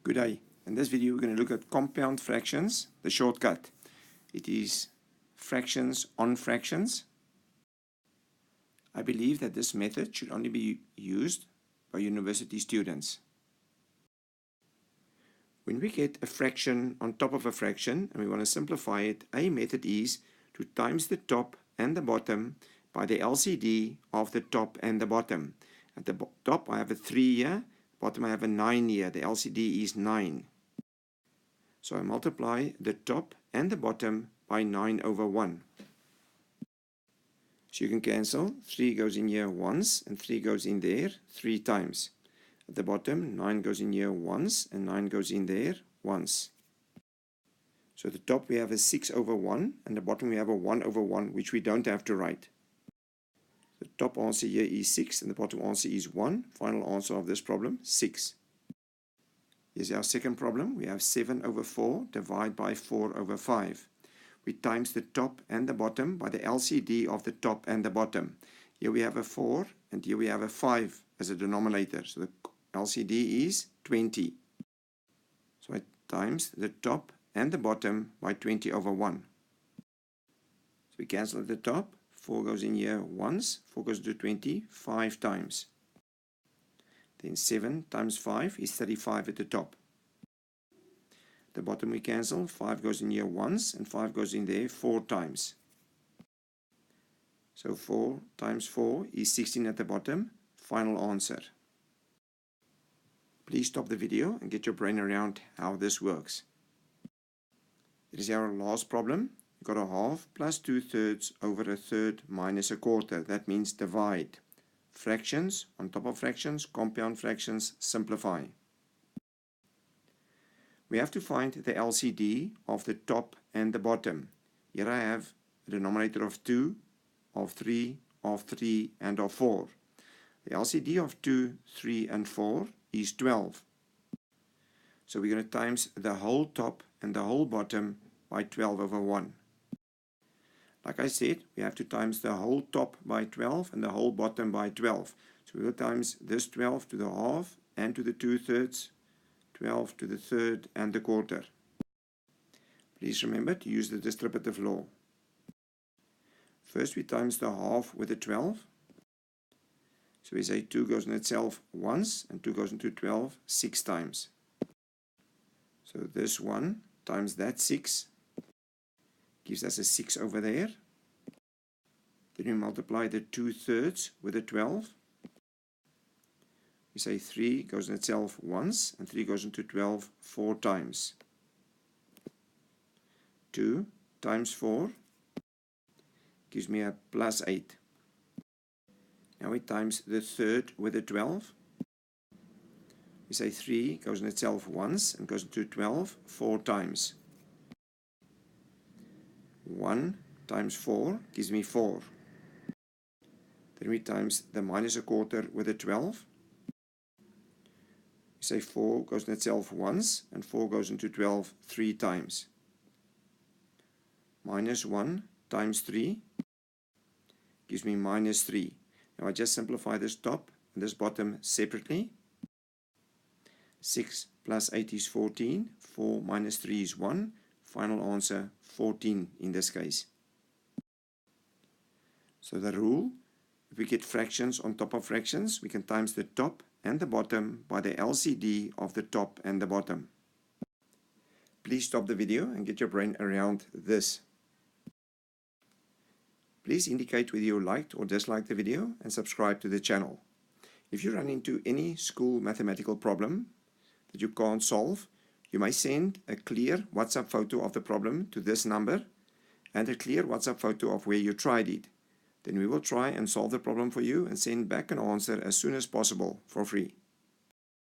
Good day. In this video, we're going to look at compound fractions, the shortcut. It is fractions on fractions. I believe that this method should only be used by university students. When we get a fraction on top of a fraction and we want to simplify it, a method is to times the top and the bottom by the LCD of the top and the bottom. At the top, I have a 3 here. Bottom I have a 9 here. The LCD is 9. So I multiply the top and the bottom by 9 over 1. So you can cancel. 3 goes in here once and 3 goes in there 3 times. At the bottom 9 goes in here once and 9 goes in there once. So at the top we have a 6 over 1 and the bottom we have a 1 over 1, which we don't have to write. The top answer here is 6 and the bottom answer is 1. Final answer of this problem, 6. Here's our second problem. We have 7 over 4 divided by 4 over 5. We times the top and the bottom by the LCD of the top and the bottom. Here we have a 4 and here we have a 5 as a denominator. So the LCD is 20. So I times the top and the bottom by 20 over 1. So we cancel at the top. 4 goes in here once, 4 goes to 20, 5 times. Then 7 times 5 is 35 at the top. The bottom we cancel, 5 goes in here once and 5 goes in there 4 times. So 4 times 4 is 16 at the bottom. Final answer. Please stop the video and get your brain around how this works. It is our last problem. We've got a half plus 2/3 over a third minus a quarter. That means divide. Fractions on top of fractions, compound fractions, simplify. We have to find the LCD of the top and the bottom. Here I have a denominator of 2, of 3, of 3, and of 4. The LCD of 2, 3, and 4 is 12. So we're going to times the whole top and the whole bottom by 12 over 1. Like I said, we have to times the whole top by 12 and the whole bottom by 12. So we will times this 12 to the half and to the 2/3, 12 to the third and the quarter. Please remember to use the distributive law. First we times the half with the 12. So we say 2 goes in itself once and 2 goes into 12 6 times. So this 1 times that 6 gives us a 6 over there. Then we multiply the 2/3 with a 12. We say 3 goes in itself once and 3 goes into 12 4 times. 2 times 4 gives me a plus 8. Now we times the third with a 12. We say 3 goes in itself once and goes into 12 4 times. 1 times 4 gives me 4. Then we times the minus a quarter with a 12. We say 4 goes in itself once and 4 goes into 12 3 times. Minus 1 times 3 gives me minus 3. Now I just simplify this top and this bottom separately. 6 plus 8 is 14. 4 minus 3 is 1. Final answer, 14 in this case. So the rule, if we get fractions on top of fractions, we can times the top and the bottom by the LCD of the top and the bottom. Please stop the video and get your brain around this. Please indicate whether you liked or disliked the video and subscribe to the channel. If you run into any school mathematical problem that you can't solve, you may send a clear WhatsApp photo of the problem to this number and a clear WhatsApp photo of where you tried it. Then we will try and solve the problem for you and send back an answer as soon as possible for free.